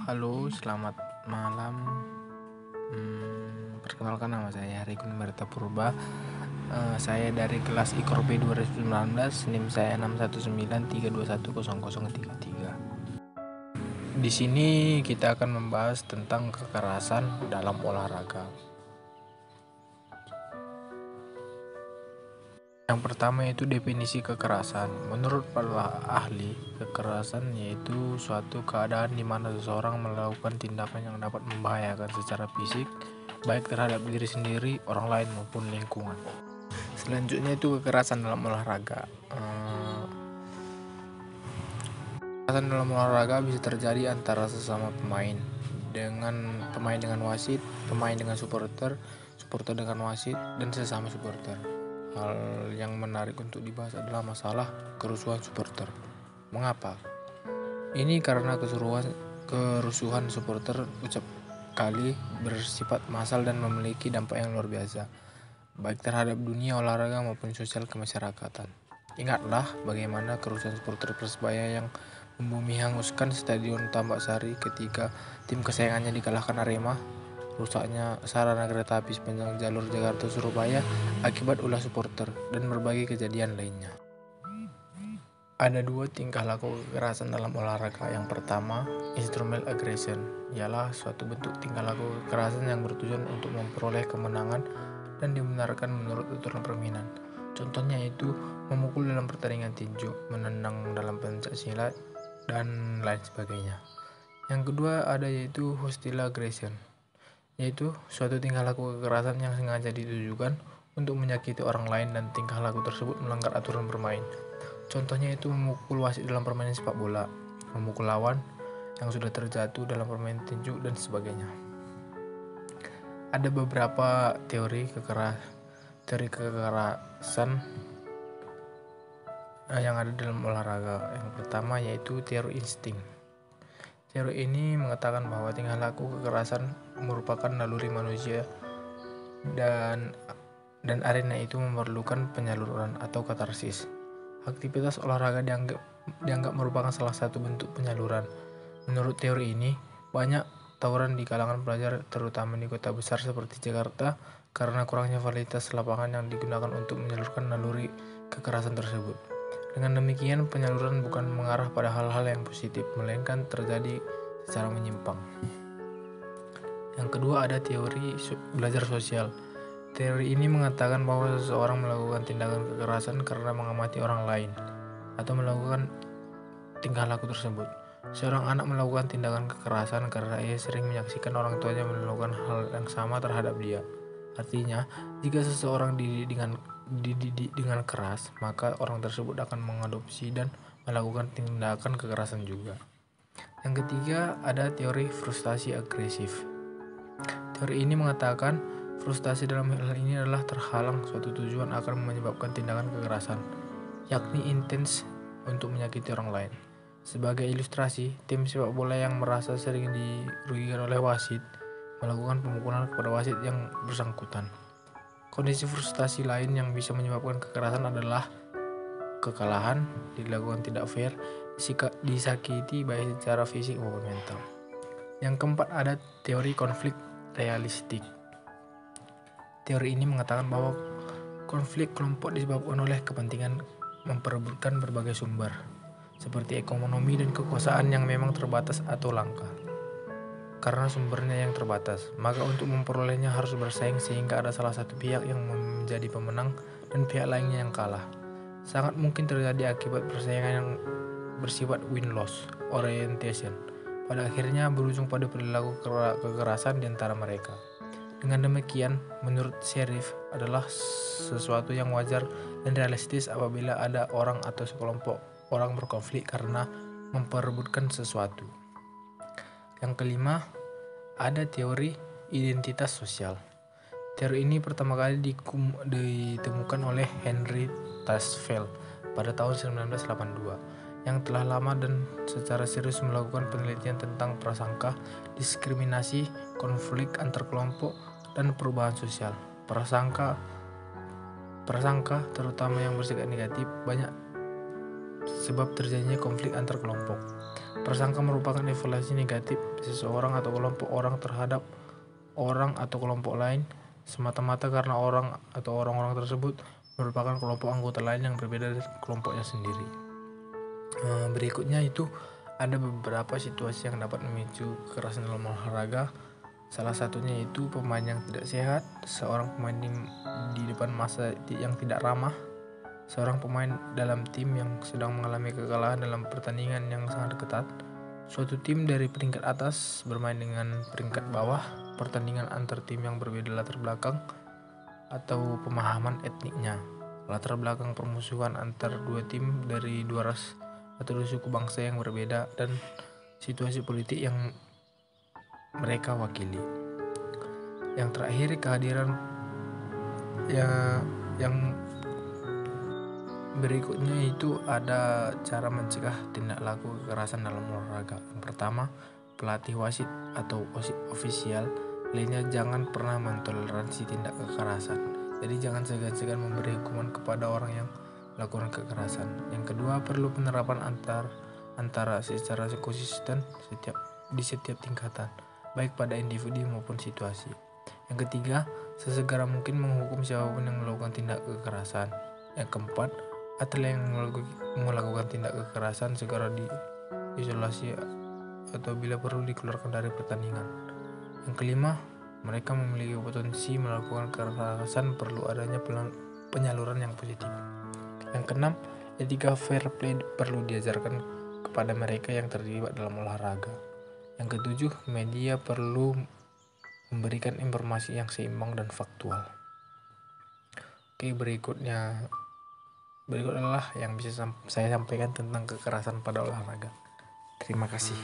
Halo, selamat malam. Perkenalkan nama saya Rikun Merta Purba. Saya dari kelas IKOR B 2019, NIM saya 61932100033. Di sini kita akan membahas tentang kekerasan dalam olahraga. Yang pertama yaitu definisi kekerasan. Menurut para ahli, kekerasan yaitu suatu keadaan di mana seseorang melakukan tindakan yang dapat membahayakan secara fisik, baik terhadap diri sendiri, orang lain maupun lingkungan. Selanjutnya itu kekerasan dalam olahraga. Kekerasan dalam olahraga bisa terjadi antara sesama pemain dengan wasit, pemain dengan supporter, supporter dengan wasit, dan sesama supporter. Hal yang menarik untuk dibahas adalah masalah kerusuhan supporter. Mengapa? Ini karena kerusuhan supporter ucap kali bersifat massal dan memiliki dampak yang luar biasa, baik terhadap dunia olahraga maupun sosial kemasyarakatan. Ingatlah bagaimana kerusuhan supporter Persebaya yang membumi hanguskan Stadion Tambak Sari ketika tim kesayangannya dikalahkan Arema, rusaknya sarana kereta api sepanjang jalur Jakarta-Surabaya akibat ulah supporter, dan berbagai kejadian lainnya. Ada dua tingkah laku kekerasan dalam olahraga. Yang pertama, instrumental aggression, ialah suatu bentuk tingkah laku kekerasan yang bertujuan untuk memperoleh kemenangan dan dibenarkan menurut aturan permainan. Contohnya itu memukul dalam pertandingan tinju, menendang dalam pencak silat, dan lain sebagainya. Yang kedua ada yaitu hostile aggression, yaitu suatu tingkah laku kekerasan yang sengaja ditujukan untuk menyakiti orang lain dan tingkah laku tersebut melanggar aturan bermain. Contohnya itu memukul wasit dalam permainan sepak bola, memukul lawan yang sudah terjatuh dalam permainan tinju, dan sebagainya. Ada beberapa teori kekerasan yang ada dalam olahraga. Yang pertama yaitu teori insting. Teori ini mengatakan bahwa tingkah laku kekerasan merupakan naluri manusia dan arena itu memerlukan penyaluran atau katarsis. Aktivitas olahraga dianggap merupakan salah satu bentuk penyaluran. Menurut teori ini, banyak tawuran di kalangan pelajar, terutama di kota besar seperti Jakarta, karena kurangnya fasilitas lapangan yang digunakan untuk menyalurkan naluri kekerasan tersebut. Dengan demikian, penyaluran bukan mengarah pada hal-hal yang positif, melainkan terjadi secara menyimpang. Yang kedua ada teori belajar sosial. Teori ini mengatakan bahwa seseorang melakukan tindakan kekerasan karena mengamati orang lain atau melakukan tingkah laku tersebut. Seorang anak melakukan tindakan kekerasan karena ia sering menyaksikan orang tuanya melakukan hal yang sama terhadap dia. Artinya, jika seseorang dididik dengan keras, maka orang tersebut akan mengadopsi dan melakukan tindakan kekerasan juga. Yang ketiga ada teori frustasi agresif. Teori ini mengatakan frustasi dalam hal ini adalah terhalang suatu tujuan akan menyebabkan tindakan kekerasan, yakni intens untuk menyakiti orang lain. Sebagai ilustrasi, tim sepak bola yang merasa sering dirugikan oleh wasit melakukan pemukulan kepada wasit yang bersangkutan. Kondisi frustasi lain yang bisa menyebabkan kekerasan adalah kekalahan, dilakukan tidak fair, disakiti baik secara fisik maupun mental. Yang keempat ada teori konflik realistik. Teori ini mengatakan bahwa konflik kelompok disebabkan oleh kepentingan memperebutkan berbagai sumber, seperti ekonomi dan kekuasaan yang memang terbatas atau langka. Karena sumbernya yang terbatas, maka untuk memperolehnya harus bersaing sehingga ada salah satu pihak yang menjadi pemenang dan pihak lainnya yang kalah. Sangat mungkin terjadi akibat persaingan yang bersifat win-loss orientation. Pada akhirnya berujung pada perilaku kekerasan di antara mereka. Dengan demikian, menurut Sherif adalah sesuatu yang wajar dan realistis apabila ada orang atau sekelompok orang berkonflik karena memperebutkan sesuatu. Yang kelima, ada teori identitas sosial. Teori ini pertama kali ditemukan oleh Henry Tasfeld pada tahun 1982, yang telah lama dan secara serius melakukan penelitian tentang prasangka, diskriminasi, konflik antar kelompok, dan perubahan sosial. Prasangka terutama yang bersifat negatif banyak sebab terjadinya konflik antar kelompok. Prasangka merupakan evaluasi negatif seseorang atau kelompok orang terhadap orang atau kelompok lain semata-mata karena orang atau orang-orang tersebut merupakan kelompok anggota lain yang berbeda dari kelompoknya sendiri. Berikutnya itu ada beberapa situasi yang dapat memicu kekerasan dalam olahraga. Salah satunya yaitu pemain yang tidak sehat, seorang pemain di depan masa yang tidak ramah, seorang pemain dalam tim yang sedang mengalami kekalahan dalam pertandingan yang sangat ketat, suatu tim dari peringkat atas bermain dengan peringkat bawah, pertandingan antar tim yang berbeda latar belakang atau pemahaman etniknya, latar belakang permusuhan antar dua tim dari dua ras atau dua suku bangsa yang berbeda, dan situasi politik yang mereka wakili. Yang terakhir, kehadiran yang berikutnya itu ada cara mencegah tindak laku kekerasan dalam olahraga. Yang pertama, pelatih wasit atau ofisial lainnya jangan pernah mentoleransi tindak kekerasan. Jadi jangan segan-segan memberi hukuman kepada orang yang melakukan kekerasan. Yang kedua, perlu penerapan antara secara konsisten di setiap tingkatan, baik pada individu maupun situasi. Yang ketiga, sesegera mungkin menghukum siapapun yang melakukan tindak kekerasan. Yang keempat, atlet yang melakukan tindak kekerasan segera diisolasi atau bila perlu dikeluarkan dari pertandingan. Yang kelima, mereka memiliki potensi melakukan kekerasan, perlu adanya penyaluran yang positif. Yang keenam, etika fair play perlu diajarkan kepada mereka yang terlibat dalam olahraga. Yang ketujuh, media perlu memberikan informasi yang seimbang dan faktual. Oke, berikut adalah yang bisa saya sampaikan tentang kekerasan pada olahraga. Terima kasih.